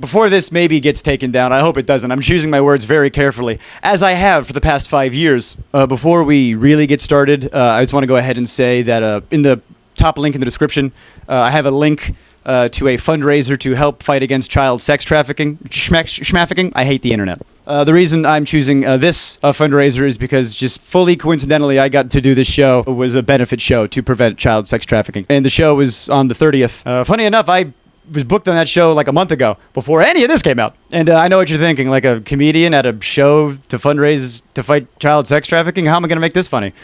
before this maybe gets taken down, I hope it doesn't. I'm choosing my words very carefully, as I have for the past 5 years. Before we really get started, I just want to go ahead and say that in the top link in the description, I have a link to a fundraiser to help fight against child sex trafficking, schmafficking. I hate the internet. The reason I'm choosing this fundraiser is because just fully coincidentally, I got to do this show. It was a benefit show to prevent child sex trafficking. And the show was on the 30th. Funny enough, I was booked on that show like a month ago before any of this came out. And I know what you're thinking, like a comedian at a show to fundraise to fight child sex trafficking? How am I going to make this funny?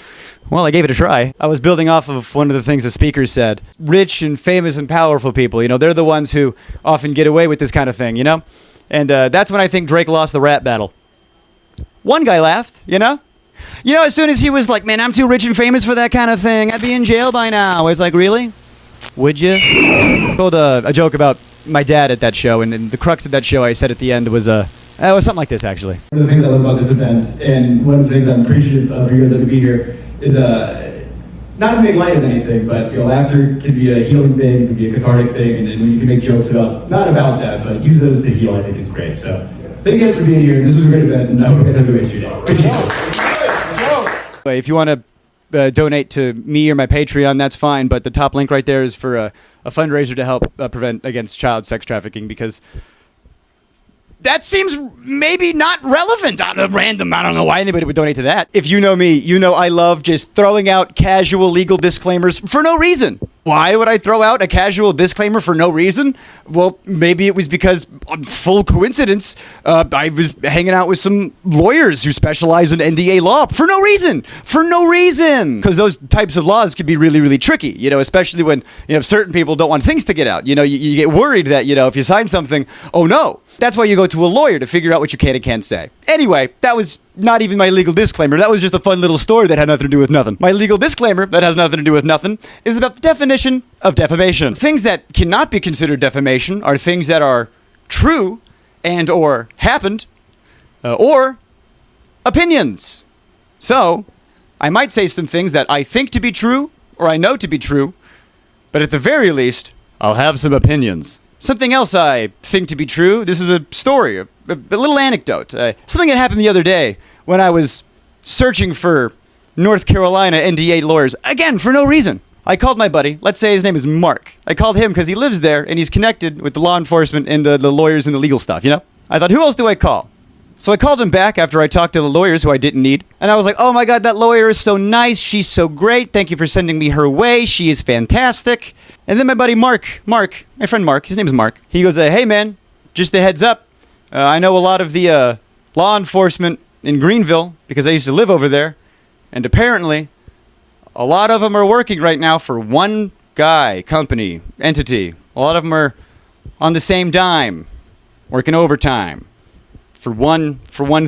Well, I gave it a try. I was building off of one of the things the speakers said. Rich and famous and powerful people, they're the ones who often get away with this kind of thing, And that's when I think Drake lost the rap battle. One guy laughed, as soon as he was like, man, I'm too rich and famous for that kind of thing. I'd be in jail by now. It's like, really? Would you? I told a joke about my dad at that show, and the crux of that show I said at the end was something like this, actually. One of the things I love about this event, and one of the things I'm appreciative of for you guys to be here, is not to make light of anything, but laughter can be a healing thing, can be a cathartic thing, and when you can make jokes not about that, but use those to heal, I think is great. So thank you guys for being here. This was a great event, and I hope you guys have a good rest of your day. Appreciate it. If you want to donate to me or my Patreon, that's fine, but the top link right there is for a fundraiser to help prevent against child sex trafficking, because that seems maybe not relevant on a random. I don't know why anybody would donate to that. If you know me, you know I love just throwing out casual legal disclaimers for no reason. Why would I throw out a casual disclaimer for no reason? Well, maybe it was because, full coincidence, I was hanging out with some lawyers who specialize in NDA law for no reason. For no reason. Because those types of laws can be really, really tricky, especially when, certain people don't want things to get out. You get worried that, if you sign something, oh no. That's why you go to a lawyer to figure out what you can and can't say. Anyway, that was not even my legal disclaimer. That was just a fun little story that had nothing to do with nothing. My legal disclaimer that has nothing to do with nothing is about the definition of defamation. Things that cannot be considered defamation are things that are true and or happened or opinions. So, I might say some things that I think to be true or I know to be true, but at the very least, I'll have some opinions. Something else I think to be true, this is a story, a little anecdote. Something that happened the other day when I was searching for North Carolina NDA lawyers, again, for no reason. I called my buddy, let's say his name is Mark. I called him because he lives there and he's connected with the law enforcement and the lawyers and the legal stuff, I thought, who else do I call? So I called him back after I talked to the lawyers who I didn't need. And I was like, oh my God, that lawyer is so nice. She's so great. Thank you for sending me her way. She is fantastic. And then my buddy Mark, my friend Mark, his name is Mark. He goes, hey man, just a heads up. I know a lot of the law enforcement in Greenville because I used to live over there. And apparently, a lot of them are working right now for one guy, company, entity. A lot of them are on the same dime, working overtime. For one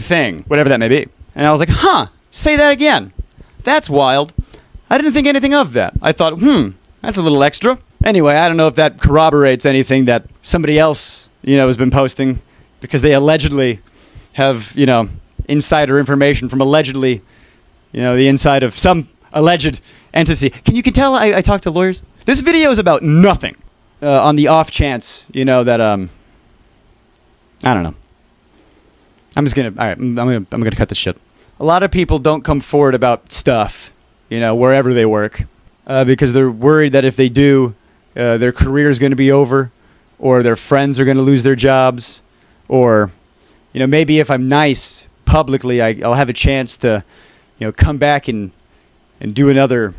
thing, whatever that may be. And I was like, say that again. That's wild. I didn't think anything of that. I thought, that's a little extra. Anyway, I don't know if that corroborates anything that somebody else, has been posting, because they allegedly have, insider information from allegedly, the inside of some alleged entity. Can you tell I talk to lawyers? This video is about nothing. On the off chance, that, I don't know. I'm gonna cut this shit. A lot of people don't come forward about stuff, wherever they work, because they're worried that if they do, their career is going to be over, or their friends are going to lose their jobs, or, maybe if I'm nice publicly, I'll have a chance to, come back and do another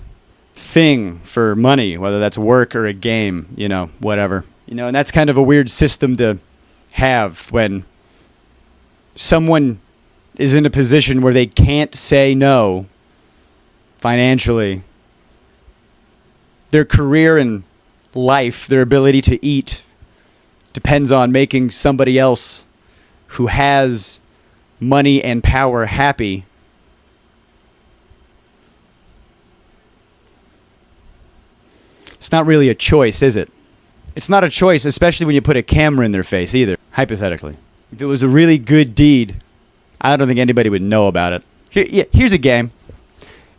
thing for money, whether that's work or a game, whatever. And that's kind of a weird system to have when someone is in a position where they can't say no financially. Their career and life, their ability to eat, depends on making somebody else who has money and power happy. It's not really a choice, is it? It's not a choice, especially when you put a camera in their face either, hypothetically. If it was a really good deed, I don't think anybody would know about it. Here's a game.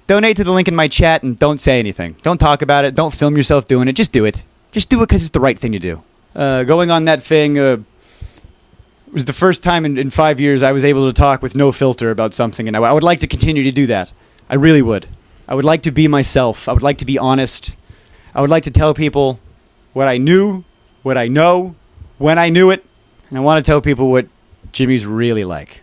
Donate to the link in my chat and don't say anything. Don't talk about it. Don't film yourself doing it. Just do it. Just do it because it's the right thing to do. Going on that thing, was the first time in 5 years I was able to talk with no filter about something, and I would like to continue to do that. I really would. I would like to be myself. I would like to be honest. I would like to tell people what I knew, what I know, when I knew it, and I want to tell people what Jimmy's really like.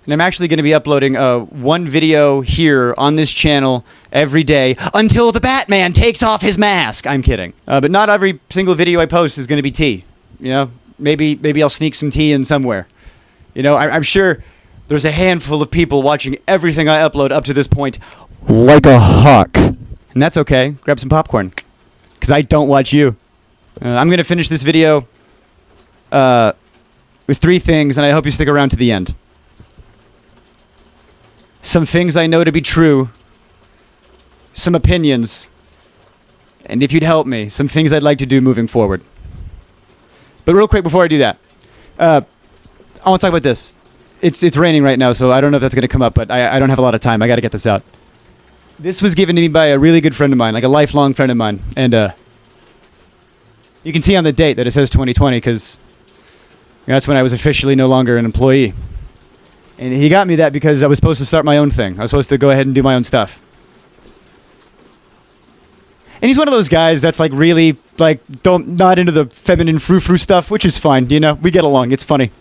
And I'm actually going to be uploading one video here on this channel every day until the Batman takes off his mask. I'm kidding. But not every single video I post is going to be tea. You know, maybe I'll sneak some tea in somewhere. You know, I'm sure there's a handful of people watching everything I upload up to this point like a hawk. And that's okay. Grab some popcorn. Because I don't watch you. I'm going to finish this video with 3 things, and I hope you stick around to the end. Some things I know to be true, some opinions, and if you'd help me, some things I'd like to do moving forward. But real quick before I do that, I want to talk about this. It's raining right now, so I don't know if that's going to come up, but I don't have a lot of time. I got to get this out. This was given to me by a really good friend of mine, like a lifelong friend of mine, and you can see on the date that it says 2020 because that's when I was officially no longer an employee. And he got me that because I was supposed to start my own thing. I was supposed to go ahead and do my own stuff. And he's one of those guys that's like really like not into the feminine frou-frou stuff, which is fine, you know. We get along. It's funny.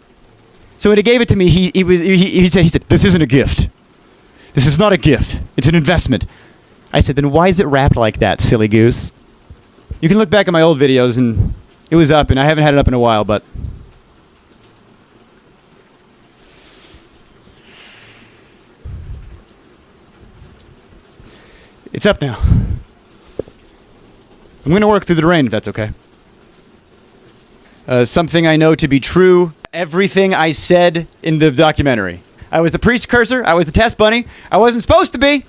So when he gave it to me, he said, "This isn't a gift. This is not a gift. It's an investment." I said, "Then why is it wrapped like that, silly goose?" You can look back at my old videos, and it was up, and I haven't had it up in a while, but it's up now. I'm going to work through the rain, if that's okay. Something I know to be true. Everything I said in the documentary. I was the precursor. I was the test bunny. I wasn't supposed to be.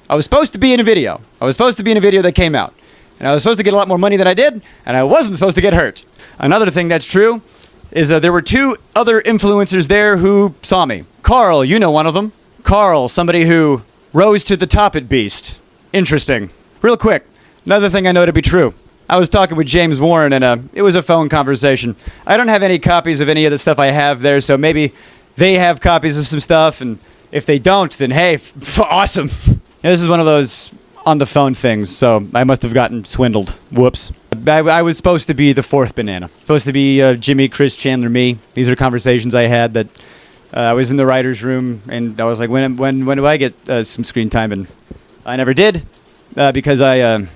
I was supposed to be in a video. I was supposed to be in a video that came out. And I was supposed to get a lot more money than I did, and I wasn't supposed to get hurt. Another thing that's true is there were 2 other influencers there who saw me. Karl, you know one of them. Karl, somebody who rose to the top at Beast. Interesting. Real quick, another thing I know to be true. I was talking with James Warren, and it was a phone conversation. I don't have any copies of any of the stuff I have there, so maybe they have copies of some stuff, and if they don't, then hey, awesome. This is one of those on-the-phone things, so I must have gotten swindled. Whoops. I was supposed to be the 4th banana. Supposed to be Jimmy, Chris, Chandler, me. These are conversations I had that I was in the writer's room, and I was like, when do I get some screen time? And I never did, because I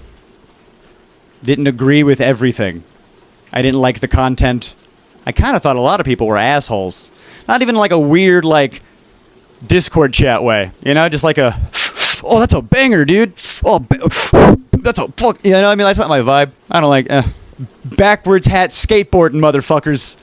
didn't agree with everything. I didn't like the content. I kind of thought a lot of people were assholes. Not even like a weird, like, Discord chat way. You know, just like a, "Oh, that's a banger, dude. Oh, that's a fuck." You know what I mean? That's not my vibe. I don't like backwards hat skateboarding motherfuckers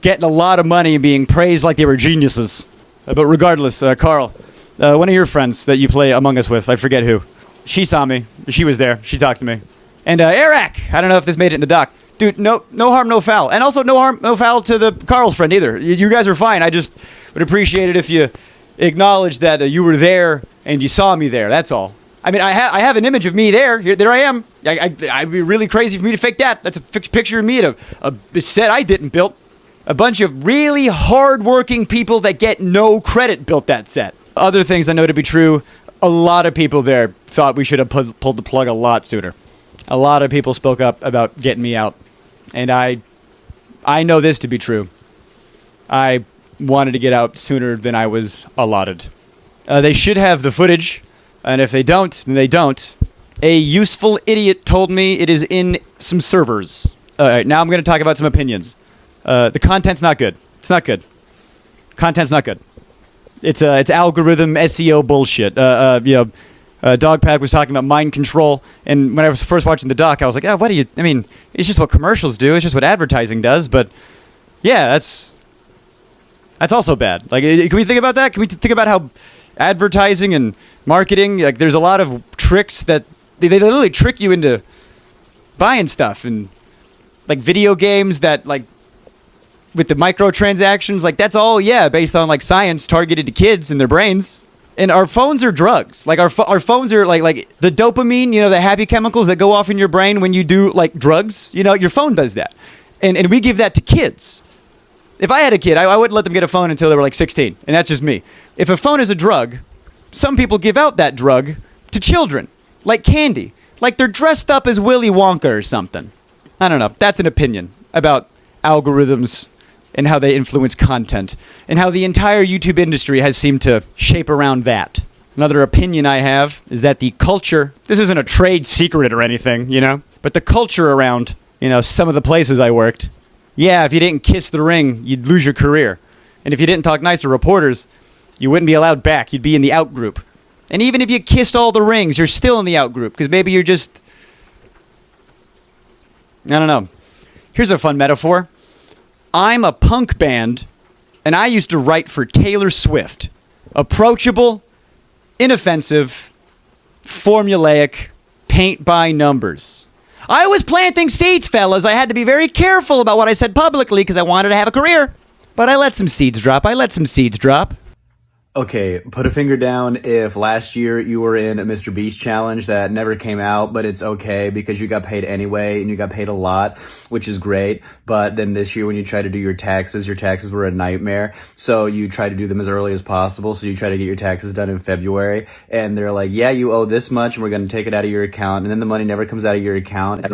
getting a lot of money and being praised like they were geniuses. But regardless, Karl, one of your friends that you play Among Us with, I forget who, she saw me. She was there. She talked to me. And Airack, I don't know if this made it in the doc. Dude, no harm, no foul. And also no harm, no foul to the Karl's friend either. You guys are fine. I just would appreciate it if you acknowledged that you were there and you saw me there. That's all. I mean, I have an image of me there. There I am. I'd be really crazy for me to fake that. That's a picture of me at a set I didn't build. A bunch of really hard-working people that get no credit built that set. Other things I know to be true, a lot of people there thought we should have pulled the plug a lot sooner. A lot of people spoke up about getting me out. And I know this to be true. I wanted to get out sooner than I was allotted. They should have the footage, and if they don't, then they don't. A useful idiot told me it is in some servers. All right, now I'm going to talk about some opinions. The content's not good. It's not good. Content's not good. It's algorithm SEO bullshit. DogPacks was talking about mind control, and when I was first watching the doc, I was like, "Oh, what do you? I mean, it's just what commercials do. It's just what advertising does." But yeah, that's also bad. Like, can we think about that? Can we think about how advertising and marketing, like, there's a lot of tricks that they literally trick you into buying stuff, and like video games that, like, with the microtransactions, like, that's all based on like science targeted to kids and their brains. And our phones are drugs. Like, our phones are like the dopamine, you know, the happy chemicals that go off in your brain when you do like drugs. You know, your phone does that. And we give that to kids. If I had a kid, I wouldn't let them get a phone until they were like 16, and that's just me. If a phone is a drug, some people give out that drug to children, like candy, like they're dressed up as Willy Wonka or something. I don't know. That's an opinion about algorithms and how they influence content, and how the entire YouTube industry has seemed to shape around that. Another opinion I have is that the culture, this isn't a trade secret or anything, you know, but the culture around, you know, some of the places I worked, yeah, if you didn't kiss the ring, you'd lose your career. And if you didn't talk nice to reporters, you wouldn't be allowed back. You'd be in the out group. And even if you kissed all the rings, you're still in the out group, because maybe you're just, I don't know. Here's a fun metaphor. I'm a punk band, and I used to write for Taylor Swift. Approachable, inoffensive, formulaic, paint by numbers. I was planting seeds, fellas. I had to be very careful about what I said publicly because I wanted to have a career. But I let some seeds drop. Okay, put a finger down if last year you were in a MrBeast challenge that never came out, but it's okay because you got paid anyway, and you got paid a lot, which is great. But then this year when you tried to do your taxes were a nightmare. So you try to do them as early as possible. So you try to get your taxes done in February, and they're like, yeah, you owe this much, and we're going to take it out of your account. And then the money never comes out of your account.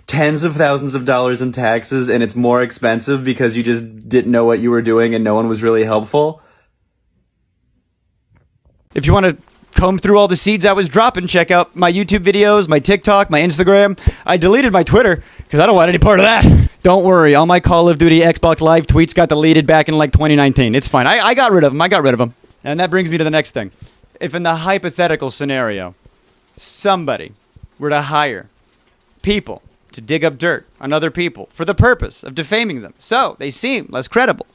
Tens of thousands of dollars in taxes, and it's more expensive because you just didn't know what you were doing and no one was really helpful. If you want to comb through all the seeds I was dropping, check out my YouTube videos, my TikTok, my Instagram. I deleted my Twitter because I don't want any part of that. Don't worry, all my Call of Duty Xbox Live tweets got deleted back in like 2019. It's fine. I got rid of them. And that brings me to the next thing. If in the hypothetical scenario, somebody were to hire people to dig up dirt on other people for the purpose of defaming them, so they seem less credible,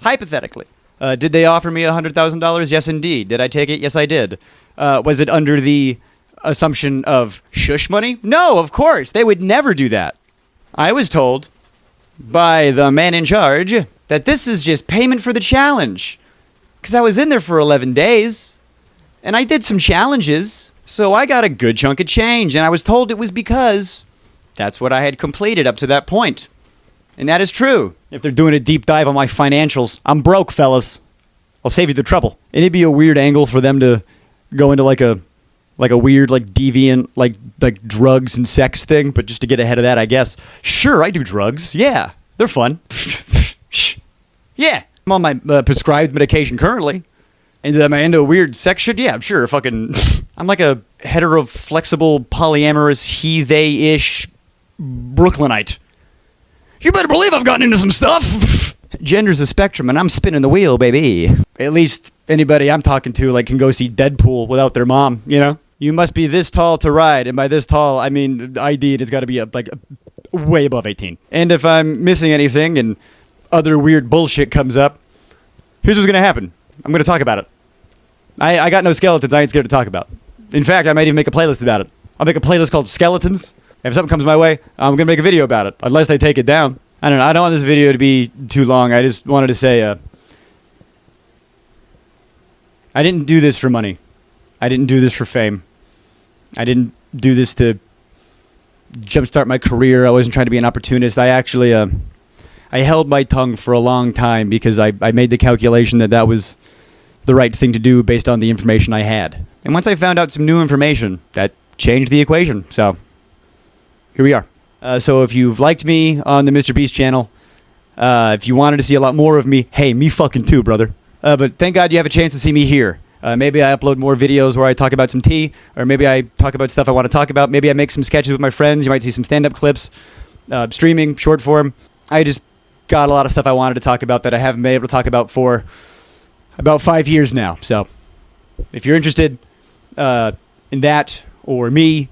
hypothetically, did they offer me $100,000? Yes, indeed. Did I take it? Yes, I did. Was it under the assumption of shush money? No, of course. They would never do that. I was told by the man in charge that this is just payment for the challenge, because I was in there for 11 days. And I did some challenges, so I got a good chunk of change, and I was told it was because that's what I had completed up to that point. And that is true. If they're doing a deep dive on my financials, I'm broke, fellas. I'll save you the trouble. And it'd be a weird angle for them to go into like a weird, like deviant, like drugs and sex thing, but just to get ahead of that, I guess. Sure, I do drugs. Yeah, they're fun. Yeah, I'm on my prescribed medication currently. And am I into a weird sex shit? Yeah, I'm sure. Fucking, I'm like a hetero-flexible, polyamorous, he-they-ish Brooklynite. You better believe I've gotten into some stuff. Gender's a spectrum, and I'm spinning the wheel, baby. At least anybody I'm talking to like can go see Deadpool without their mom, you know? You must be this tall to ride, and by this tall, I mean ID, it's got to be way above 18. And if I'm missing anything and other weird bullshit comes up, here's what's going to happen. I'm going to talk about it. I got no skeletons I ain't scared to talk about. In fact, I might even make a playlist about it. I'll make a playlist called Skeletons. If something comes my way, I'm going to make a video about it, unless they take it down. I don't know. I don't want this video to be too long. I just wanted to say, I didn't do this for money. I didn't do this for fame. I didn't do this to jumpstart my career. I wasn't trying to be an opportunist. I actually, I held my tongue for a long time because I made the calculation that was the right thing to do based on the information I had. And once I found out some new information, that changed the equation. So, here we are. So if you've liked me on the MrBeast channel, if you wanted to see a lot more of me, hey, me fucking too, brother. But thank God you have a chance to see me here. Maybe I upload more videos where I talk about some tea, or maybe I talk about stuff I want to talk about. Maybe I make some sketches with my friends. You might see some stand-up clips, streaming, short form. I just got a lot of stuff I wanted to talk about that I haven't been able to talk about for about 5 years now. So if you're interested in that or me,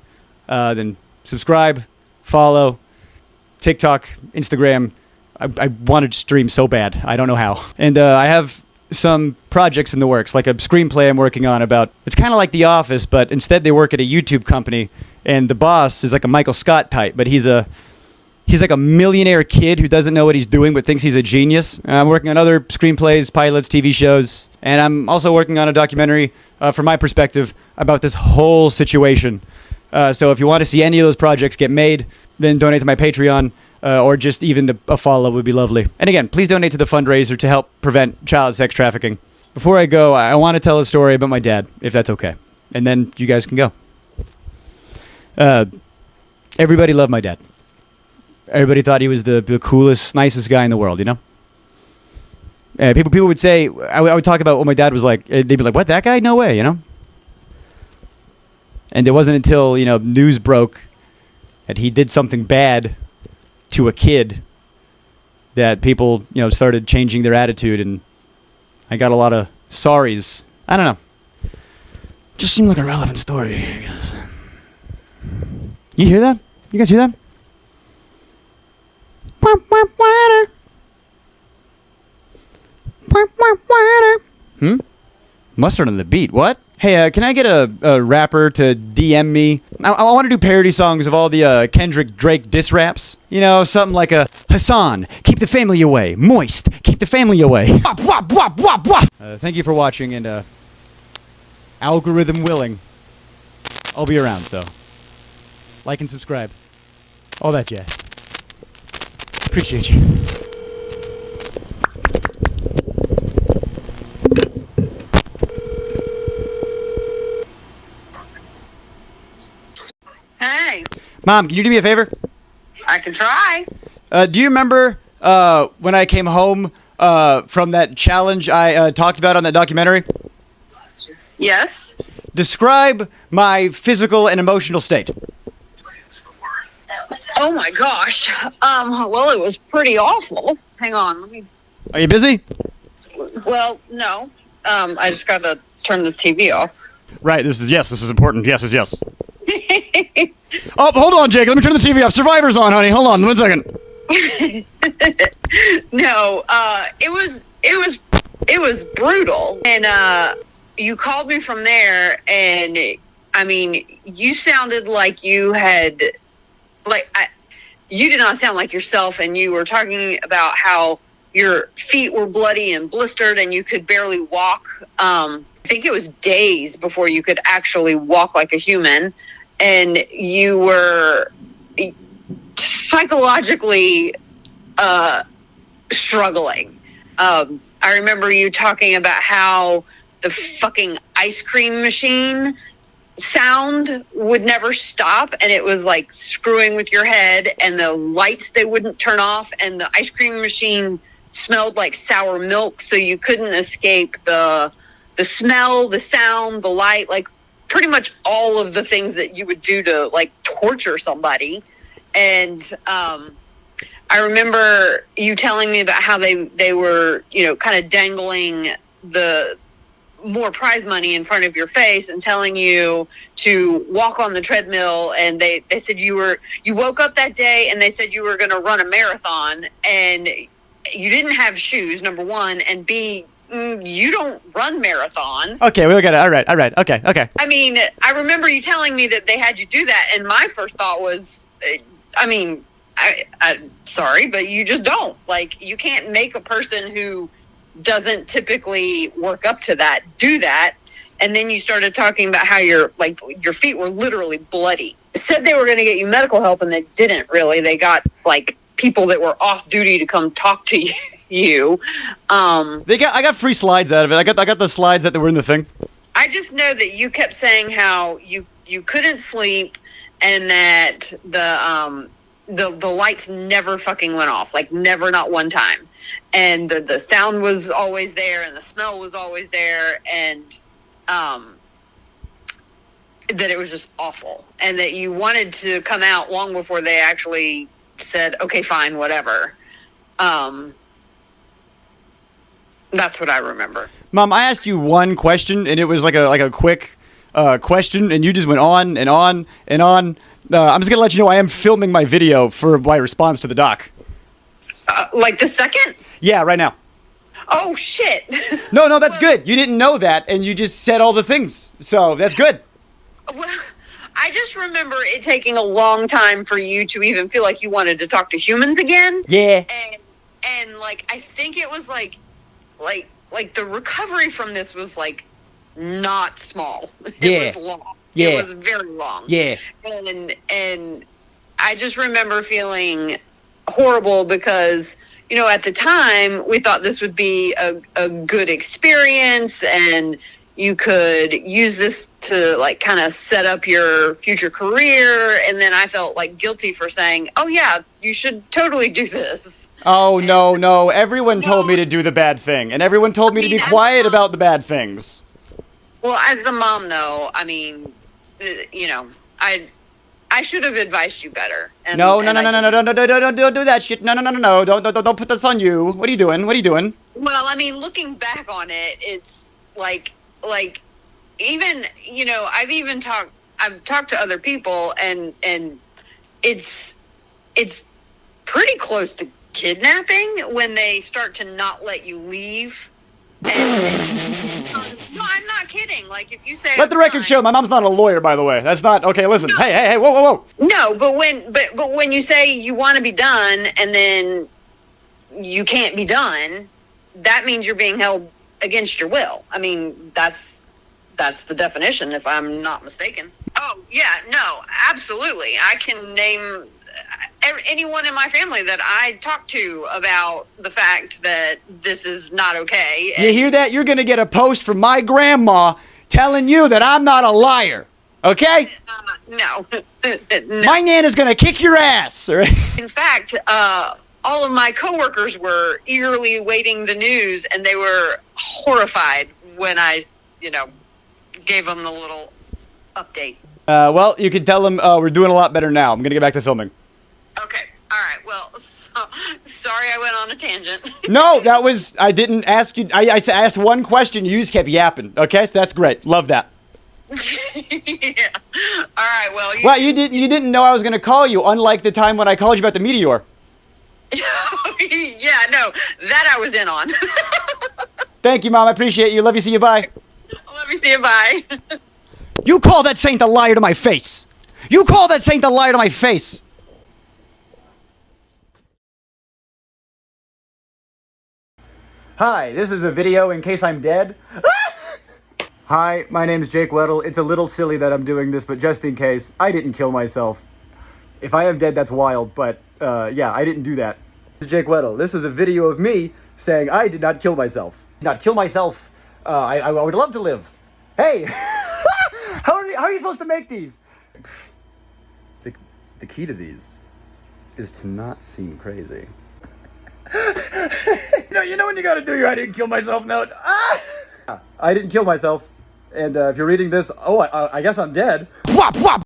then subscribe, follow, TikTok, Instagram. I wanted to stream so bad. I don't know how. And I have some projects in the works, like a screenplay I'm working on about, it's kind of like The Office, but instead they work at a YouTube company, and the boss is like a Michael Scott type, but he's a He's like a millionaire kid who doesn't know what he's doing but thinks he's a genius. I'm working on other screenplays, pilots, TV shows, and I'm also working on a documentary from my perspective about this whole situation. So if you want to see any of those projects get made, then donate to my Patreon, or just even a follow would be lovely. And again, please donate to the fundraiser to help prevent child sex trafficking. Before I go, I want to tell a story about my dad, if that's okay. And then you guys can go. Everybody loved my dad. Everybody thought he was the coolest, nicest guy in the world, you know? People would say, I would talk about what my dad was like. They'd be like, what, that guy? No way, you know? And it wasn't until, news broke that he did something bad to a kid that people, started changing their attitude, and I got a lot of sorries. I don't know. Just seemed like a relevant story, I guess. You hear that? You guys hear that? Mustard on the beat. What? Hey, can I get a rapper to DM me? I want to do parody songs of all the Kendrick Drake diss raps. Something like a Hassan, keep the family away. Moist, keep the family away. Thank you for watching, and algorithm willing, I'll be around, so like and subscribe. All that jazz. Appreciate you. Hey, Mom, can you do me a favor? I can try. Do you remember when I came home from that challenge I talked about on that documentary? Yes. Describe my physical and emotional state. Oh my gosh. Well, it was pretty awful. Hang on, let me. Are you busy? Well, no. I just gotta turn the TV off. Right, this is important. Yes. Oh, hold on, Jake. Let me turn the TV off. Survivor's on, honey. Hold on 1 second. No, it was brutal. And you called me from there, and I mean, you sounded like you had you did not sound like yourself, and you were talking about how your feet were bloody and blistered and you could barely walk. I think it was days before you could actually walk like a human, and you were psychologically struggling. I remember you talking about how the fucking ice cream machine sound would never stop, and it was like screwing with your head, and the lights, they wouldn't turn off, and the ice cream machine smelled like sour milk, so you couldn't escape the smell, the sound, the light, like pretty much all of the things that you would do to like torture somebody. And I remember you telling me about how they were, kind of dangling the more prize money in front of your face and telling you to walk on the treadmill, and they said you woke up that day and they said you were going to run a marathon, and you didn't have shoes, number one, and B, you don't run marathons. Okay, we look at it. All right. Okay. I mean, I remember you telling me that they had you do that, and my first thought was, I'm sorry, but you just don't. Like, you can't make a person who doesn't typically work up to that do that. And then you started talking about how your feet were literally bloody. Said they were going to get you medical help, and they didn't really. They got like people that were off duty to come talk to you. I got free slides out of it. I got the slides that were in the thing. I just know that you kept saying how you couldn't sleep, and that the lights never fucking went off, like never, not one time. And the sound was always there, and the smell was always there, and that it was just awful, and that you wanted to come out long before they actually said, okay, fine, whatever. That's what I remember. Mom, I asked you one question, and it was like a quick question, and you just went on and on and on. I'm just gonna let you know I am filming my video for my response to the doc. Like the second? Yeah, right now. Oh shit! No, that's good. You didn't know that, and you just said all the things, so that's good. Well, I just remember it taking a long time for you to even feel like you wanted to talk to humans again. Yeah. And like, I think it was like the recovery from this was like not small. It was long. Yeah. It was very long. Yeah. And I just remember feeling horrible because, you know, at the time we thought this would be a good experience and you could use this to like kind of set up your future career. And then I felt like guilty for saying, oh yeah, you should totally do this. Oh, no. Everyone told me to do the bad thing. And everyone told me to be quiet about the bad things. Well, as the mom, though, I mean, you know, I should have advised you better. And, No, don't do that shit. No, don't put this on you. What are you doing? Well, I mean, looking back on it, it's like even, you know, I've talked to other people and it's pretty close to kidnapping when they start to not let you leave. No, I'm not kidding. Like, if you say... Let the record show, my mom's not a lawyer, by the way. That's not... Okay, listen. No. Hey, whoa. No, but when you say you want to be done and then you can't be done, that means you're being held against your will. I mean, that's the definition, if I'm not mistaken. Oh, yeah, no, absolutely. I can name anyone in my family that I talk to about the fact that this is not okay. You hear that? You're going to get a post from my grandma telling you that I'm not a liar. Okay? No. My Nana's going to kick your ass. In fact, all of my coworkers were eagerly awaiting the news, and they were horrified when I, you know, gave them the little update. Well, you could tell them we're doing a lot better now. I'm going to get back to filming. Okay. All right. Well, sorry I went on a tangent. No, I didn't ask you. I asked one question. You just kept yapping. Okay, so that's great. Love that. Yeah. All right. Well, you didn't know I was going to call you, unlike the time when I called you about the meteor. Yeah, no, that I was in on. Thank you, Mom. I appreciate you. Love you. See you. Bye. Love you. See you. Bye. You call that saint a liar to my face. You call that saint a liar to my face. Hi, this is a video in case I'm dead. Hi, my name is Jake Weddle. It's a little silly that I'm doing this, but just in case, I didn't kill myself. If I am dead, that's wild, but yeah, I didn't do that. This is Jake Weddle. This is a video of me saying I did not kill myself. Not kill myself. I would love to live. Hey! How are you supposed to make these? The key to these is to not seem crazy. You know when you gotta do your I didn't kill myself note? Ah! I didn't kill myself. And if you're reading this, I guess I'm dead. Wop, wop.